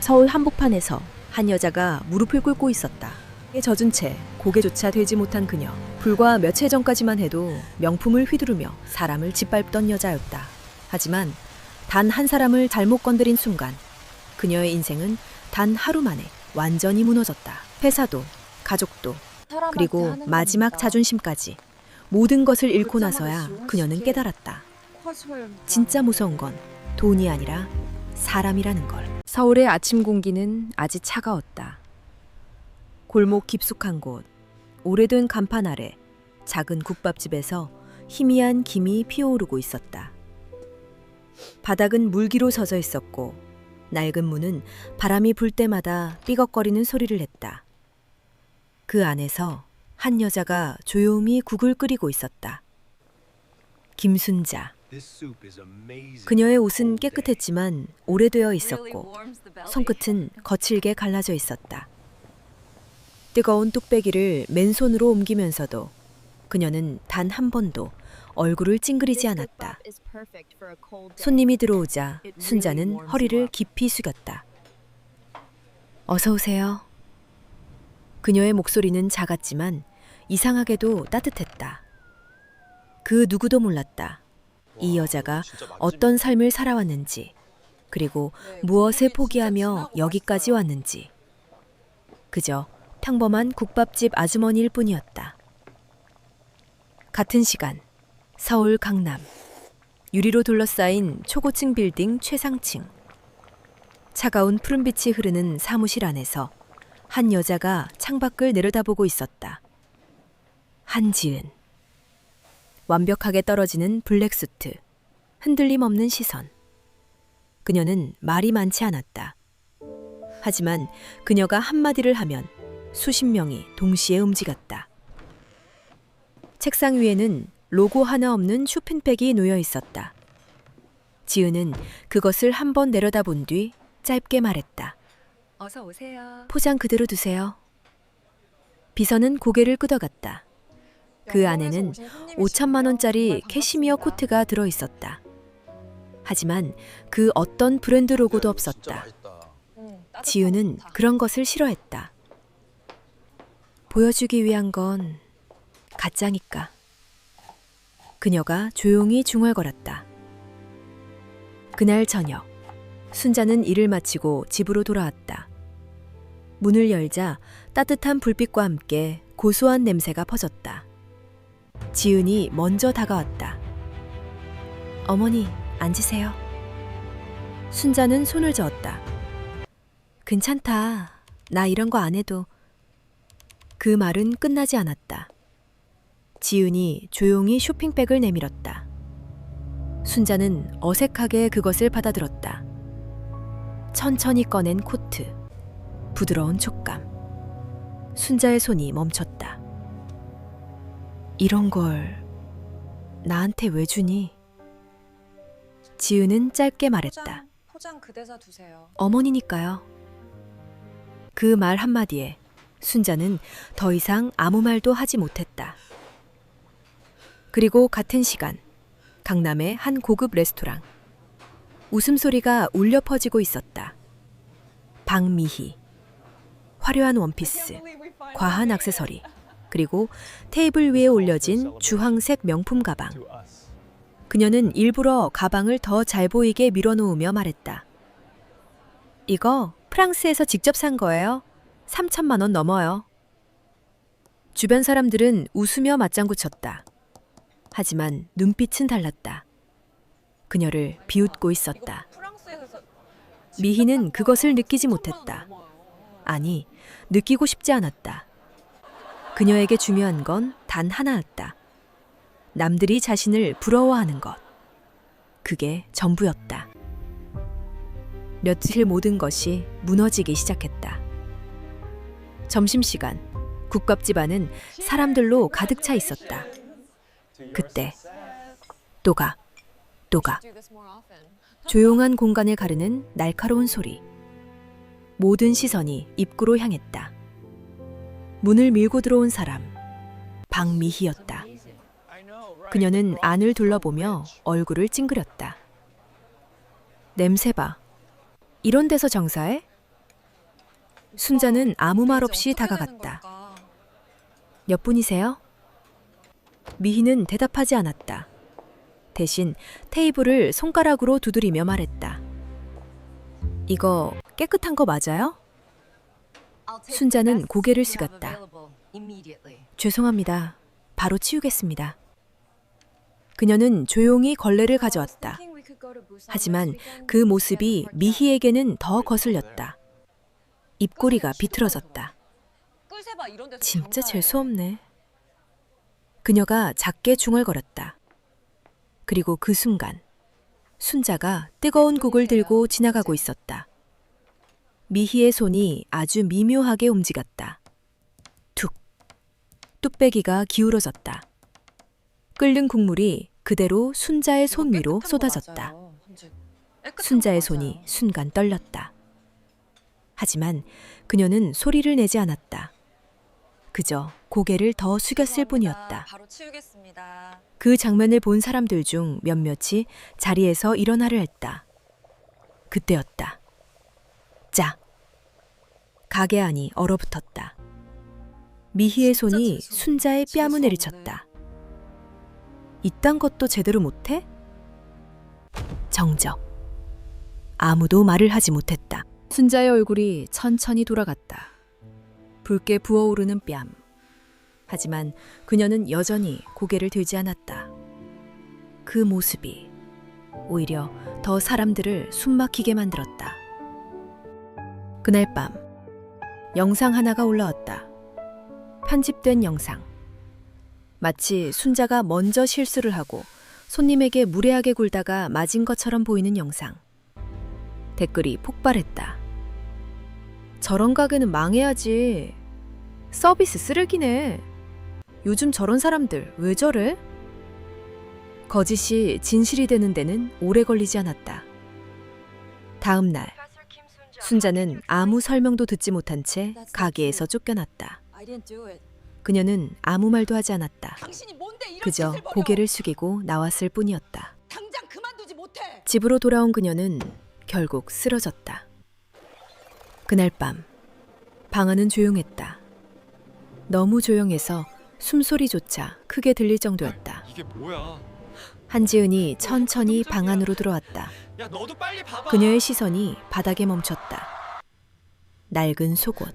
서울 한복판에서 한 여자가 무릎을 꿇고 있었다. 젖은 채 고개조차 들지 못한 그녀. 불과 며칠 전까지만 해도 명품을 휘두르며 사람을 짓밟던 여자였다. 하지만 단 한 사람을 잘못 건드린 순간 그녀의 인생은 단 하루 만에 완전히 무너졌다. 회사도, 가족도, 그리고 마지막 자존심까지 모든 것을 잃고 나서야 그녀는 깨달았다. 진짜 무서운 건 돈이 아니라 사람이라는 걸. 서울의 아침 공기는 아직 차가웠다. 골목 깊숙한 곳, 오래된 간판 아래 작은 국밥집에서 희미한 김이 피어오르고 있었다. 바닥은 물기로 젖어 있었고 낡은 문은 바람이 불 때마다 삐걱거리는 소리를 냈다. 그 안에서 한 여자가 조용히 국을 끓이고 있었다. 김순자. 그녀의 옷은 깨끗했지만 오래되어 있었고 손끝은 거칠게 갈라져 있었다. 뜨거운 뚝배기를 맨손으로 옮기면서도 그녀는 단 한 번도 얼굴을 찡그리지 않았다. 손님이 들어오자 순자는 허리를 깊이 숙였다. 어서 오세요. 그녀의 목소리는 작았지만 이상하게도 따뜻했다. 그 누구도 몰랐다. 이 여자가 어떤 삶을 살아왔는지, 그리고 무엇을 포기하며 여기까지 왔는지. 그저 평범한 국밥집 아주머니일 뿐이었다. 같은 시간, 서울 강남. 유리로 둘러싸인 초고층 빌딩 최상층. 차가운 푸른빛이 흐르는 사무실 안에서 한 여자가 창밖을 내려다보고 있었다. 한지은. 완벽하게 떨어지는 블랙수트, 흔들림 없는 시선. 그녀는 말이 많지 않았다. 하지만 그녀가 한마디를 하면 수십 명이 동시에 움직였다. 책상 위에는 로고 하나 없는 쇼핑백이 놓여 있었다. 지은은 그것을 한번 내려다본 뒤 짧게 말했다. 어서 오세요. 포장 그대로 두세요. 비서는 고개를 끄덕였다. 그 안에는 5천만 원짜리 캐시미어 코트가 들어 있었다. 하지만 그 어떤 브랜드 로고도 없었다. 지은은 그런 것을 싫어했다. 보여주기 위한 건 가짜니까. 그녀가 조용히 중얼거렸다. 그날 저녁, 순자는 일을 마치고 집으로 돌아왔다. 문을 열자 따뜻한 불빛과 함께 고소한 냄새가 퍼졌다. 지은이 먼저 다가왔다. 어머니, 앉으세요. 순자는 손을 저었다. 괜찮다. 나 이런 거 안 해도. 그 말은 끝나지 않았다. 지은이 조용히 쇼핑백을 내밀었다. 순자는 어색하게 그것을 받아들었다. 천천히 꺼낸 코트, 부드러운 촉감. 순자의 손이 멈췄다. 이런 걸 나한테 왜 주니? 지은은 짧게 말했다. 포장 그대사 두세요. 어머니니까요. 그 말 한마디에 순자는 더 이상 아무 말도 하지 못했다. 그리고 같은 시간, 강남의 한 고급 레스토랑. 웃음소리가 울려 퍼지고 있었다. 박미희. 화려한 원피스, 과한 액세서리, 그리고 테이블 위에 올려진 주황색 명품 가방. 그녀는 일부러 가방을 더 잘 보이게 밀어놓으며 말했다. 이거 프랑스에서 직접 산 거예요. 3천만 원 넘어요. 주변 사람들은 웃으며 맞장구 쳤다. 하지만 눈빛은 달랐다. 그녀를 비웃고 있었다. 미희는 그것을 느끼지 못했다. 아니, 느끼고 싶지 않았다. 그녀에게 중요한 건 단 하나였다. 남들이 자신을 부러워하는 것. 그게 전부였다. 며칠 모든 것이 무너지기 시작했다. 점심시간, 국밥집 안은 사람들로 가득 차 있었다. 그때 또각, 또각. 조용한 공간을 가르는 날카로운 소리. 모든 시선이 입구로 향했다. 문을 밀고 들어온 사람, 박미희였다. 그녀는 안을 둘러보며 얼굴을 찡그렸다. 냄새 봐. 이런 데서 장사해? 순자는 아무 말 없이 이제 어떻게 되는 다가갔다. 걸까? 몇 분이세요? 미희는 대답하지 않았다. 대신 테이블을 손가락으로 두드리며 말했다. 이거 깨끗한 거 맞아요? 순자는 고개를 숙였다. 죄송합니다. 바로 치우겠습니다. 그녀는 조용히 걸레를 가져왔다. 하지만 그 모습이 미희에게는 더 거슬렸다. 입꼬리가 비틀어졌다. 꿀세바 이런 데서 진짜 장사해. 재수없네. 그녀가 작게 중얼거렸다. 그리고 그 순간 순자가 뜨거운 국을 들고 지나가고 있었다. 미희의 손이 아주 미묘하게 움직였다. 툭. 뚝배기가 기울어졌다. 끓는 국물이 그대로 순자의 손 위로 깨끗한 거 쏟아졌다. 맞아요. 깨끗한 순자의 거 맞아요. 손이 순간 떨렸다. 하지만 그녀는 소리를 내지 않았다. 그저 고개를 더 숙였을 죄송합니다. 뿐이었다. 바로 치우겠습니다. 그 장면을 본 사람들 중 몇몇이 자리에서 일어나려 했다. 그때였다. 짝! 가게 안이 얼어붙었다. 미희의 진짜 손이 재수- 순자의 뺨을 재수 내리쳤다. 이딴 것도 제대로 못해? 정적. 아무도 말을 하지 못했다. 순자의 얼굴이 천천히 돌아갔다. 붉게 부어오르는 뺨. 하지만 그녀는 여전히 고개를 들지 않았다. 그 모습이 오히려 더 사람들을 숨막히게 만들었다. 그날 밤 영상 하나가 올라왔다. 편집된 영상. 마치 순자가 먼저 실수를 하고 손님에게 무례하게 굴다가 맞은 것처럼 보이는 영상. 댓글이 폭발했다. 저런 가게는 망해야지. 서비스 쓰레기네. 요즘 저런 사람들 왜 저래? 거짓이 진실이 되는 데는 오래 걸리지 않았다. 다음 날 순자는 아무 설명도 듣지 못한 채 가게에서 쫓겨났다. I didn't do it. 그녀는 아무 말도 하지 않았다. 당신이 뭔데 이런 그저 짓을 벌여? 고개를 숙이고 나왔을 뿐이었다. 당장 그만두지 못해. 집으로 돌아온 그녀는 결국 쓰러졌다. 그날 밤 방 안은 조용했다. 너무 조용해서 숨소리조차 크게 들릴 정도였다. 이게 뭐야? 한지은이 천천히 방 안으로 들어왔다. 야 너도 빨리 봐봐. 그녀의 시선이 바닥에 멈췄다. 낡은 속옷,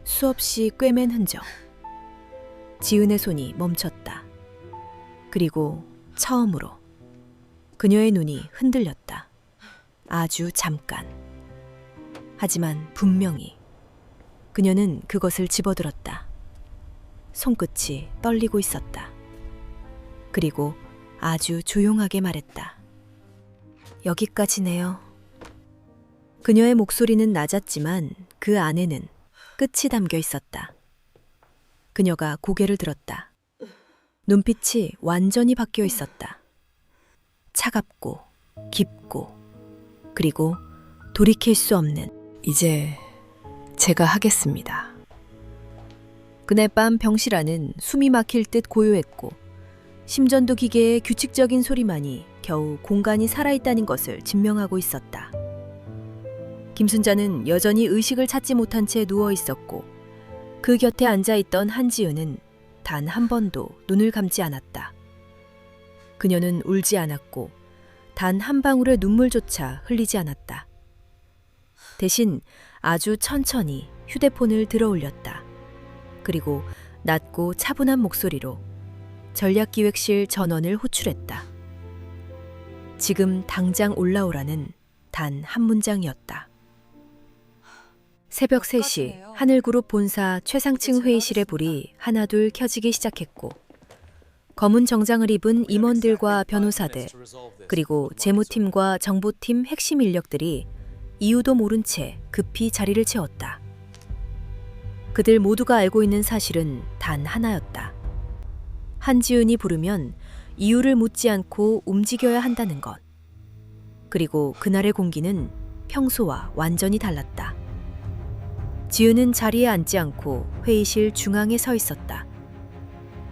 수없이 꿰맨 흔적. 지은의 손이 멈췄다. 그리고 처음으로 그녀의 눈이 흔들렸다. 아주 잠깐. 하지만 분명히 그녀는 그것을 집어들었다. 손끝이 떨리고 있었다. 그리고 아주 조용하게 말했다. 여기까지네요. 그녀의 목소리는 낮았지만 그 안에는 끝이 담겨 있었다. 그녀가 고개를 들었다. 눈빛이 완전히 바뀌어 있었다. 차갑고 깊고 그리고 돌이킬 수 없는. 이제 제가 하겠습니다. 그날 밤 병실안은 숨이 막힐 듯 고요했고 심전도 기계의 규칙적인 소리만이 겨우 공간이 살아있다는 것을 증명하고 있었다. 김순자는 여전히 의식을 찾지 못한 채 누워 있었고 그 곁에 앉아있던 한지은은 단 한 번도 눈을 감지 않았다. 그녀는 울지 않았고 단 한 방울의 눈물조차 흘리지 않았다. 대신 아주 천천히 휴대폰을 들어 올렸다. 그리고 낮고 차분한 목소리로 전략기획실 전원을 호출했다. 지금 당장 올라오라는 단 한 문장이었다. 새벽 3시 하늘그룹 본사 최상층 회의실의 불이 하나둘 켜지기 시작했고 검은 정장을 입은 임원들과 변호사들 그리고 재무팀과 정보팀 핵심 인력들이 이유도 모른 채 급히 자리를 채웠다. 그들 모두가 알고 있는 사실은 단 하나였다. 한지은이 부르면 이유를 묻지 않고 움직여야 한다는 것. 그리고 그날의 공기는 평소와 완전히 달랐다. 지은은 자리에 앉지 않고 회의실 중앙에 서 있었다.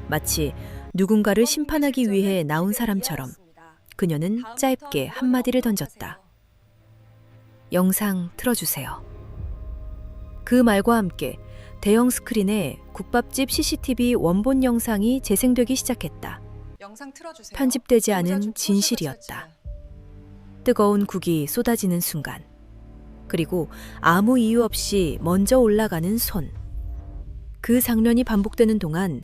마치 누군가를 심판하기 위해 나온 사람처럼 그녀는 짧게 한마디를 던졌다. 영상 틀어주세요. 그 말과 함께 대형 스크린에 국밥집 CCTV 원본 영상이 재생되기 시작했다. 영상 틀어주세요. 편집되지 의자 않은 좀 진실이었다. 쏘셔서 뜨거운 국이 쏟아지는 순간, 그리고 아무 이유 없이 먼저 올라가는 손. 그 장면이 반복되는 동안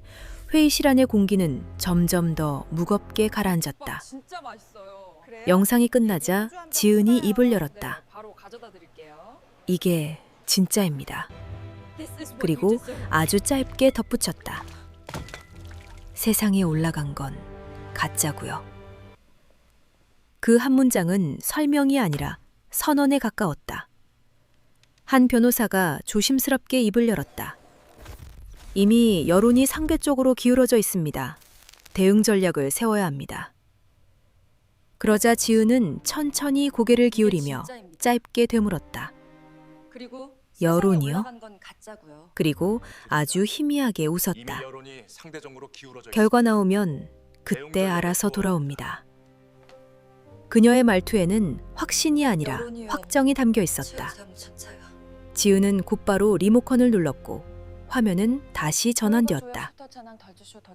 회의실 안의 공기는 점점 더 무겁게 가라앉았다. 진짜 맛있어요. 그래요? 영상이 끝나자 소주 한잔 지은이 사요. 입을 네, 열었다. 바로 가져다 드릴게요. 이게 진짜입니다. This is what 그리고 you deserve. 아주 짧게 덧붙였다. 세상에 올라간 건 가짜고요. 그 한 문장은 설명이 아니라 선언에 가까웠다. 한 변호사가 조심스럽게 입을 열었다. 이미 여론이 상대 쪽으로 기울어져 있습니다. 대응 전략을 세워야 합니다. 그러자 지은은 천천히 고개를 기울이며 진짜입니다. 짧게 되물었다. 그리고 여론이요? 세상에 올라간 건 가짜고요. 그리고 아주 희미하게 이미 웃었다. 여론이 상대적으로 기울어져 결과 나오면 그때 알아서 돌아옵니다. 그녀의 말투에는 확신이 아니라 여론이요. 확정이 담겨 있었다. 제 잘못 자체가. 지은은 곧바로 리모컨을 눌렀고 화면은 다시 전환되었다.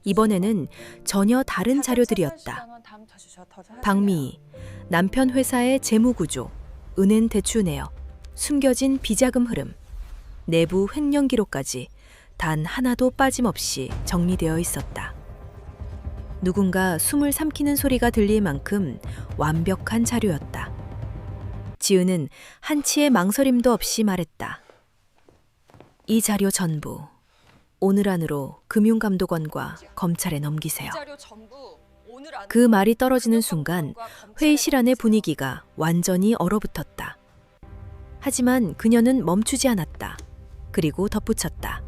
이번에는 전혀 다른 자료들이었다. 박미, 남편 회사의 재무구조, 은행 대출 내역, 숨겨진 비자금 흐름, 내부 횡령 기록까지 단 하나도 빠짐없이 정리되어 있었다. 누군가 숨을 삼키는 소리가 들릴 만큼 완벽한 자료였다. 지은은 한치의 망설임도 없이 말했다. 이 자료 전부 오늘 안으로 금융감독원과 검찰에 넘기세요. 이 자료 전부 오늘 안으로 그 말이 떨어지는 순간 금융감독원과 검찰에 회의실 안의 넘기세요. 분위기가 완전히 얼어붙었다. 하지만 그녀는 멈추지 않았다. 그리고 덧붙였다.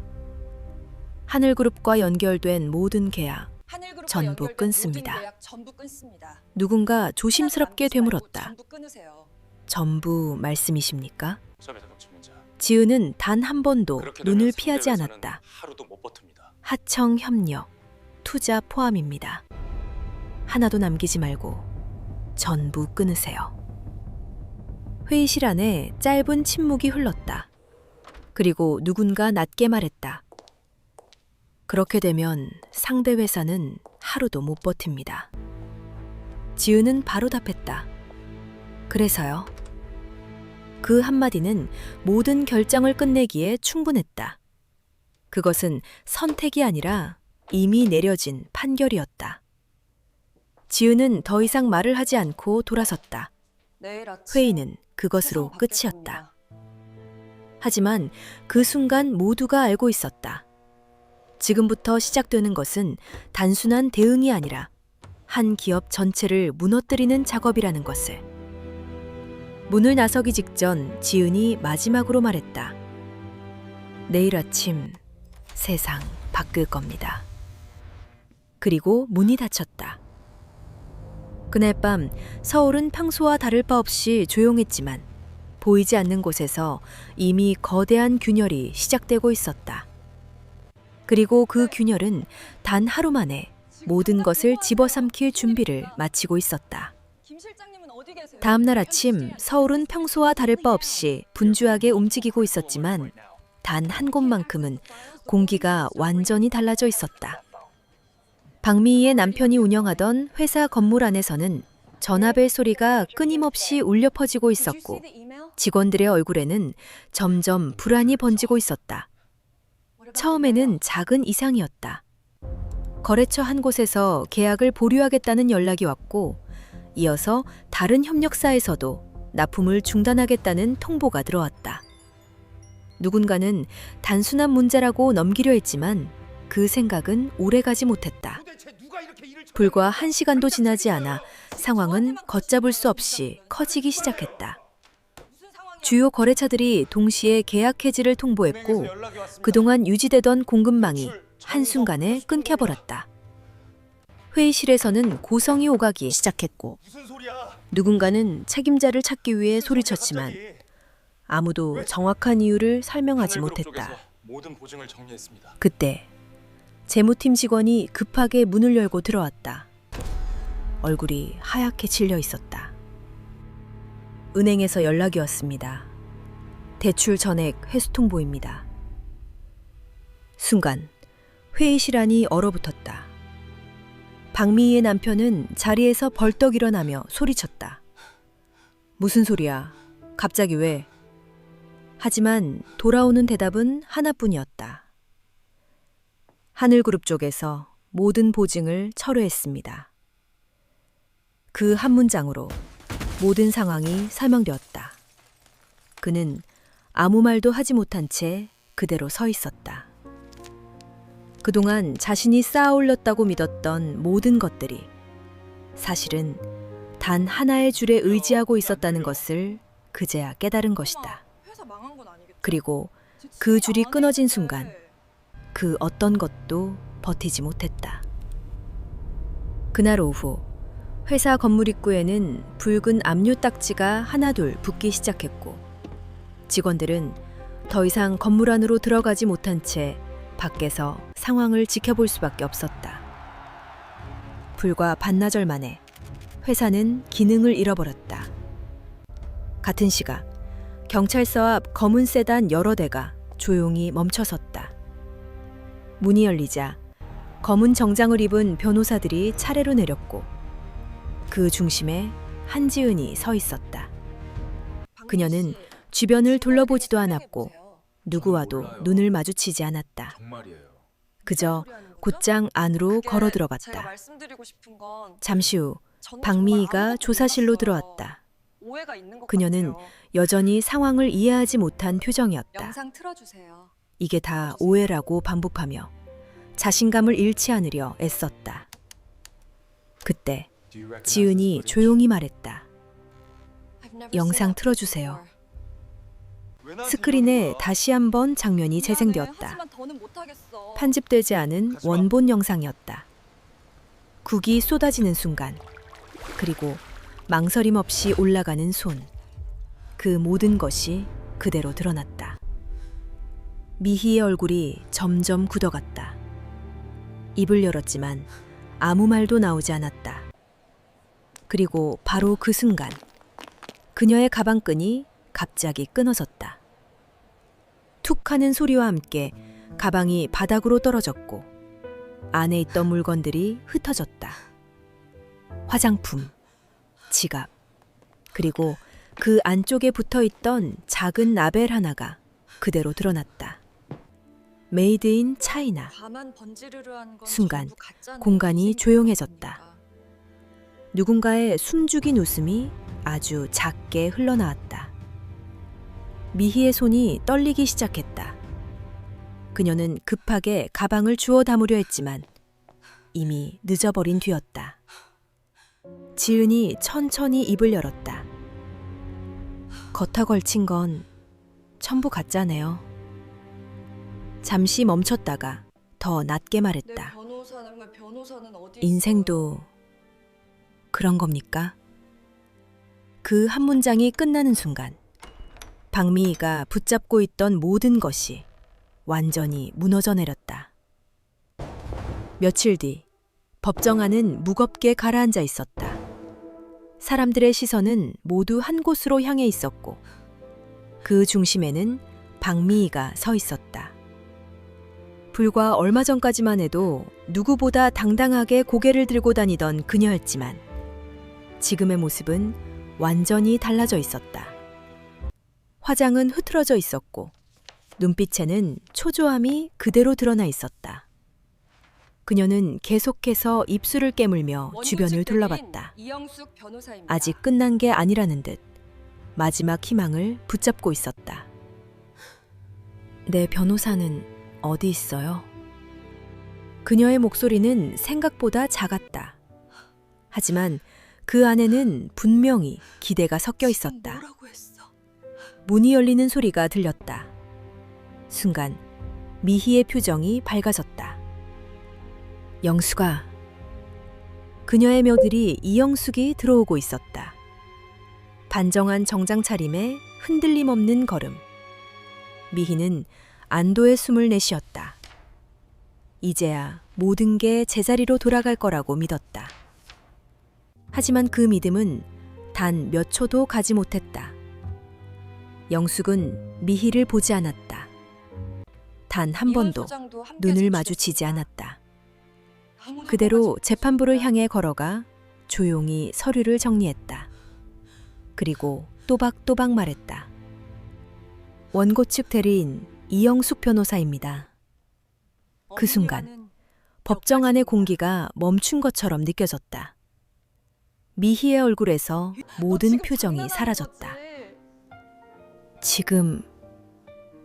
하늘그룹과 연결된 모든 계약, 하늘그룹과 전부 연결된 끊습니다. 모든 계약 전부 끊습니다. 누군가 조심스럽게 하나도 남기지 말고 되물었다. 전부 끊으세요. 전부 말씀이십니까? 서배사동 주민자. 지은은 단 한 번도 그렇게 되면 눈을 피하지 상대 회사는 않았다. 하루도 못 버팁니다. 하청 협력, 투자 포함입니다. 하나도 남기지 말고 전부 끊으세요. 회의실 안에 짧은 침묵이 흘렀다. 그리고 누군가 낮게 말했다. 그렇게 되면 상대 회사는 하루도 못 버팁니다. 지은은 바로 답했다. 그래서요. 그 한마디는 모든 결정을 끝내기에 충분했다. 그것은 선택이 아니라 이미 내려진 판결이었다. 지은은 더 이상 말을 하지 않고 돌아섰다. 내일 아침 회의는 그것으로 세상 끝이었다. 바뀔 하지만 그 순간 모두가 알고 있었다. 지금부터 시작되는 것은 단순한 대응이 아니라 한 기업 전체를 무너뜨리는 작업이라는 것을. 문을 나서기 직전 지은이 마지막으로 말했다. 내일 아침 세상 바뀔 겁니다. 그리고 문이 닫혔다. 그날 밤 서울은 평소와 다를 바 없이 조용했지만 보이지 않는 곳에서 이미 거대한 균열이 시작되고 있었다. 그리고 그 균열은 단 하루 만에 모든 것을 집어삼킬 준비를 마치고 있었다. 김 실장님은 어디 계세요? 다음 날 아침 서울은 평소와 다를 바 없이 분주하게 움직이고 있었지만 단 한 곳만큼은 공기가 완전히 달라져 있었다. 박미희의 남편이 운영하던 회사 건물 안에서는 전화벨 소리가 끊임없이 울려 퍼지고 있었고 직원들의 얼굴에는 점점 불안이 번지고 있었다. 처음에는 작은 이상이었다. 거래처 한 곳에서 계약을 보류하겠다는 연락이 왔고 이어서 다른 협력사에서도 납품을 중단하겠다는 통보가 들어왔다. 누군가는 단순한 문제라고 넘기려 했지만 그 생각은 오래가지 못했다. 불과 1시간도 지나지 않아 상황은 걷잡을 수 없이 커지기 시작했다. 주요 거래처들이 동시에 계약 해지를 통보했고 그동안 유지되던 공급망이 한순간에 끊겨버렸다. 회의실에서는 고성이 오가기 시작했고 누군가는 책임자를 찾기 위해 소리쳤지만 아무도 정확한 이유를 설명하지 못했다. 모든 보증을 정리했습니다. 그때 재무팀 직원이 급하게 문을 열고 들어왔다. 얼굴이 하얗게 질려 있었다. 은행에서 연락이 왔습니다. 대출 전액 회수통보입니다. 순간 회의실 안이 얼어붙었다. 박미희의 남편은 자리에서 벌떡 일어나며 소리쳤다. 무슨 소리야? 갑자기 왜? 하지만 돌아오는 대답은 하나뿐이었다. 하늘그룹 쪽에서 모든 보증을 철회했습니다. 그 한 문장으로 모든 상황이 설명되었다. 그는 아무 말도 하지 못한 채 그대로 서 있었다. 그동안 자신이 쌓아 올렸다고 믿었던 모든 것들이 사실은 단 하나의 줄에 의지하고 있었다는 것을 그제야 깨달은 것이다. 회사 망한 건 아니겠죠? 그리고 그 줄이 끊어진 순간 그 어떤 것도 버티지 못했다. 그날 오후 회사 건물 입구에는 붉은 압류 딱지가 하나둘 붙기 시작했고 직원들은 더 이상 건물 안으로 들어가지 못한 채 밖에서 상황을 지켜볼 수밖에 없었다. 불과 반나절 만에 회사는 기능을 잃어버렸다. 같은 시각 경찰서 앞 검은 세단 여러 대가 조용히 멈춰섰다. 문이 열리자 검은 정장을 입은 변호사들이 차례로 내렸고 그 중심에 한지은이 서 있었다. 그녀는 주변을 둘러보지도 않았고 누구와도 눈을 마주치지 않았다. 정말이에요. 그저 곧장 안으로 걸어 제가 들어갔다. 말씀드리고 싶은 건 잠시 후 저는 박미희가 정말 아무것도 조사실로 몰랐어요. 들어왔다. 오해가 있는 것 그녀는 같아요. 여전히 상황을 이해하지 못한 표정이었다. 영상 틀어주세요. 이게 다 오해라고 반복하며 자신감을 잃지 않으려 애썼다. 그때 지은이 조용히 말했다. 영상 틀어주세요. 스크린에 다시 한번 장면이 재생되었다. 하지만 더는 못하겠어. 편집되지 않은 원본 영상이었다. 국이 쏟아지는 순간, 그리고 망설임 없이 올라가는 손. 그 모든 것이 그대로 드러났다. 미희의 얼굴이 점점 굳어갔다. 입을 열었지만 아무 말도 나오지 않았다. 그리고 바로 그 순간, 그녀의 가방끈이 갑자기 끊어졌다. 툭 하는 소리와 함께 가방이 바닥으로 떨어졌고 안에 있던 물건들이 흩어졌다. 화장품, 지갑, 그리고 그 안쪽에 붙어있던 작은 라벨 하나가 그대로 드러났다. 메이드 인 차이나. 가만 번지르르한 건 순간 전부 가짜네요. 공간이 선생님 조용해졌다. 겁니다. 누군가의 숨죽인 웃음이 아주 작게 흘러나왔다. 미희의 손이 떨리기 시작했다. 그녀는 급하게 가방을 주워 담으려 했지만 이미 늦어버린 뒤였다. 지은이 천천히 입을 열었다. 겉아 걸친 건 전부 가짜네요. 잠시 멈췄다가 더 낮게 내 말했다. 변호사는 어디 인생도 그런 겁니까? 그 한 문장이 끝나는 순간 박미희가 붙잡고 있던 모든 것이 완전히 무너져 내렸다. 며칠 뒤 법정 안은 무겁게 가라앉아 있었다. 사람들의 시선은 모두 한 곳으로 향해 있었고 그 중심에는 박미희가 서 있었다. 불과 얼마 전까지만 해도 누구보다 당당하게 고개를 들고 다니던 그녀였지만 지금의 모습은 완전히 달라져 있었다. 화장은 흐트러져 있었고 눈빛에는 초조함이 그대로 드러나 있었다. 그녀는 계속해서 입술을 깨물며 주변을 둘러봤다. 이영숙 변호사입니다. 아직 끝난 게 아니라는 듯 마지막 희망을 붙잡고 있었다. 내 변호사는 어디 있어요? 그녀의 목소리는 생각보다 작았다. 하지만 그 안에는 분명히 기대가 섞여 있었다. 뭐라고 했어? 문이 열리는 소리가 들렸다. 순간 미희의 표정이 밝아졌다. 영수가. 그녀의 며느리 이영숙이 들어오고 있었다. 단정한 정장 차림에 흔들림 없는 걸음. 미희는 안도의 숨을 내쉬었다. 이제야 모든 게 제자리로 돌아갈 거라고 믿었다. 하지만 그 믿음은 단 몇 초도 가지 못했다. 영숙은 미희를 보지 않았다. 단 한 이혼 번도 소장도 함께 눈을 제출했습니다. 마주치지 않았다. 아무나 그대로 뽑아주고 재판부를 싶습니다. 향해 걸어가 조용히 서류를 정리했다. 그리고 또박또박 말했다. 원고 측 대리인 이영숙 변호사입니다. 그 순간 어머니와는 법정 안의 공기가 멈춘 것처럼 느껴졌다. 미희의 얼굴에서 모든 지금 표정이 장난하는 사라졌다. 거지? 지금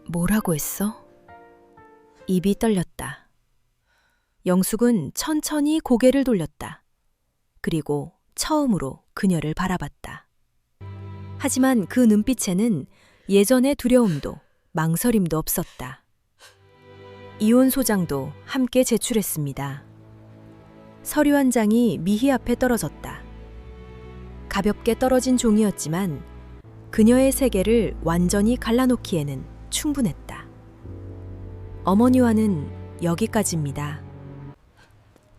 뭐라고 했어? 입이 떨렸다. 영숙은 천천히 고개를 돌렸다. 그리고 처음으로 그녀를 바라봤다. 하지만 그 눈빛에는 예전의 두려움도 망설임도 없었다. 이혼 소장도 함께 제출했습니다. 서류 한 장이 미희 앞에 떨어졌다. 가볍게 떨어진 종이었지만 그녀의 세계를 완전히 갈라놓기에는 충분했다. 어머니와는 여기까지입니다.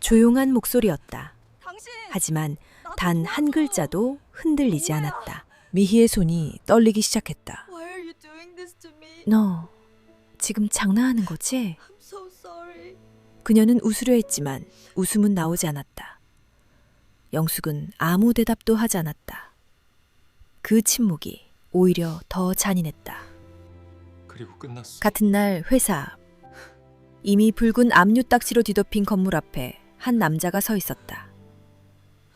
조용한 목소리였다. 당신 하지만 단 한 글자도 흔들리지 않았다. 미희의 손이 떨리기 시작했다. Why are you doing this to me? 너 지금 장난하는 거지? I'm so sorry. 그녀는 웃으려 했지만 웃음은 나오지 않았다. 영숙은 아무 대답도 하지 않았다. 그 침묵이 오히려 더 잔인했다. 그리고 끝났어. 같은 날 회사 앞. 이미 붉은 압류 딱지로 뒤덮인 건물 앞에 한 남자가 서 있었다.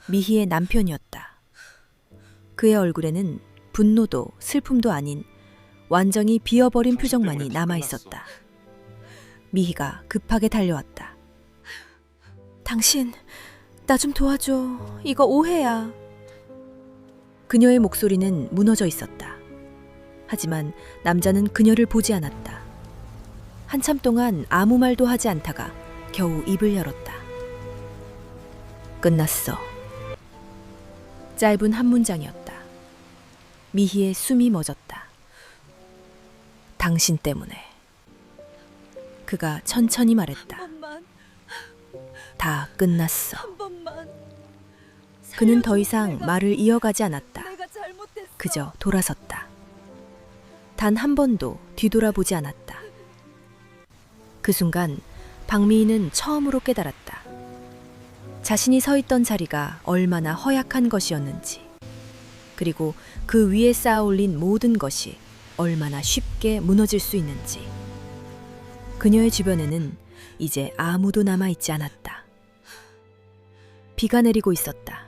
미희의 남편이었다. 그의 얼굴에는 분노도 슬픔도 아닌 완전히 비어버린 표정만이 남아 있었다. 미희가 급하게 달려왔다. 당신, 나 좀 도와줘. 이거 오해야. 그녀의 목소리는 무너져 있었다. 하지만 남자는 그녀를 보지 않았다. 한참 동안 아무 말도 하지 않다가 겨우 입을 열었다. 끝났어. 짧은 한 문장이었다. 미희의 숨이 멎었다. 당신 때문에. 그가 천천히 말했다. 번만, 다 끝났어. 한 번만. 그는 더 살려줘. 이상 말을 이어가지 않았다. 내가 잘못했어. 그저 돌아섰다. 단 한 번도 뒤돌아보지 않았다. 그 순간 박미희는 처음으로 깨달았다. 자신이 서 있던 자리가 얼마나 허약한 것이었는지, 그리고 그 위에 쌓아 올린 모든 것이 얼마나 쉽게 무너질 수 있는지. 그녀의 주변에는 이제 아무도 남아있지 않았다. 비가 내리고 있었다.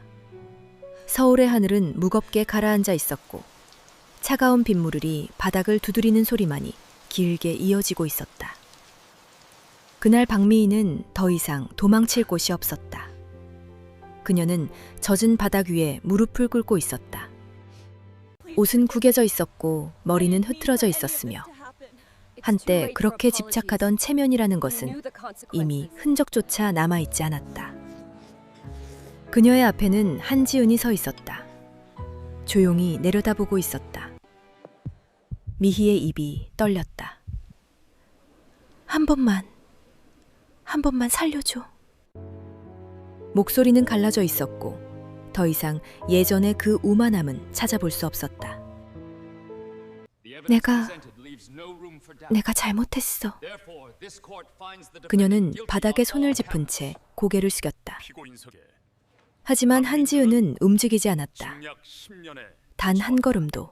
서울의 하늘은 무겁게 가라앉아 있었고 차가운 빗물이 바닥을 두드리는 소리만이 길게 이어지고 있었다. 그날 박미희는 더 이상 도망칠 곳이 없었다. 그녀는 젖은 바닥 위에 무릎을 꿇고 있었다. 옷은 구겨져 있었고 머리는 흐트러져 있었으며 한때 그렇게 집착하던 체면이라는 것은 이미 흔적조차 남아있지 않았다. 그녀의 앞에는 한지은이 서 있었다. 조용히 내려다보고 있었다. 미희의 입이 떨렸다. 한 번만 살려줘. 목소리는 갈라져 있었고 더 이상 예전의 그 우만함은 찾아볼 수 없었다. 내가 잘못했어. 그녀는 바닥에 손을 짚은 채 고개를 숙였다. 하지만 한지은은 움직이지 않았다. 단 한 걸음도,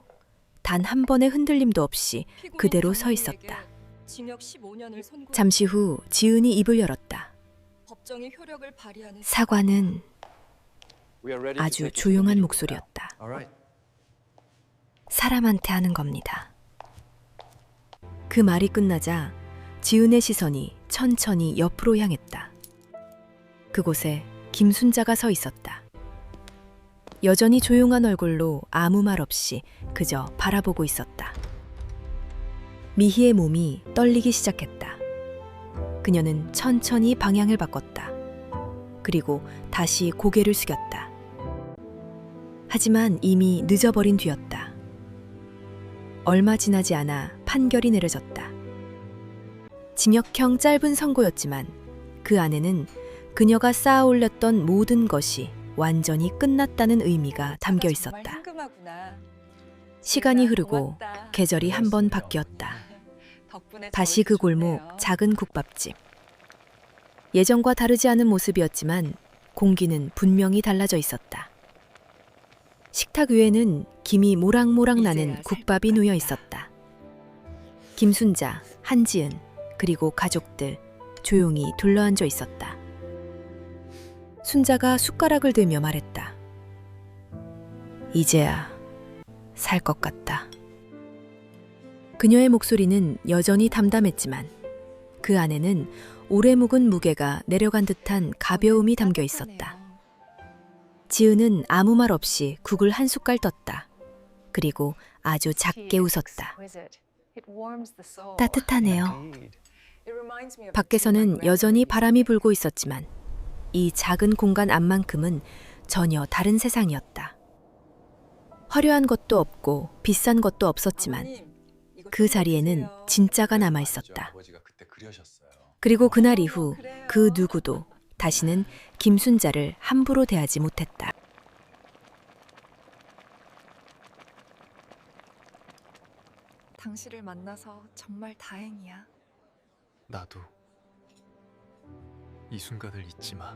단 한 번의 흔들림도 없이 그대로 서 있었다. 징역 15년을 선고. 잠시 후 지은이 입을 열었다. 법정의 효력을 발휘하는 사과는 아주 조용한 목소리였다. 사람한테 하는 겁니다. 그 말이 끝나자 지은의 시선이 천천히 옆으로 향했다. 그곳에 김순자가 서 있었다. 여전히 조용한 얼굴로 아무 말 없이 그저 바라보고 있었다. 미희의 몸이 떨리기 시작했다. 그녀는 천천히 방향을 바꿨다. 그리고 다시 고개를 숙였다. 하지만 이미 늦어버린 뒤였다. 얼마 지나지 않아 판결이 내려졌다. 징역형 짧은 선고였지만 그 안에는 그녀가 쌓아 올렸던 모든 것이 완전히 끝났다는 의미가 담겨 정말 있었다. 현금하구나. 시간이 흐르고 계절이 한 번 바뀌었다. 다시 그 골목 작은 국밥집. 예전과 다르지 않은 모습이었지만 공기는 분명히 달라져 있었다. 식탁 위에는 김이 모락모락 나는 국밥이 놓여 있었다. 김순자, 한지은, 그리고 가족들 조용히 둘러앉아 있었다. 순자가 숟가락을 들며 말했다. 이제야 살 것 같다. 그녀의 목소리는 여전히 담담했지만 그 안에는 오래 묵은 무게가 내려간 듯한 가벼움이 담겨 있었다. 지은은 아무 말 없이 국을 한 숟갈 떴다. 그리고 아주 작게 웃었다. 따뜻하네요. 밖에서는 여전히 바람이 불고 있었지만 이 작은 공간 안만큼은 전혀 다른 세상이었다. 화려한 것도 없고 비싼 것도 없었지만 그 자리에는 진짜가 남아 있었다. 그리고 그날 이후 그 누구도 다시는 김순자를 함부로 대하지 못했다. 당신을 만나서 정말 다행이야. 나도 이 순간을 잊지 마.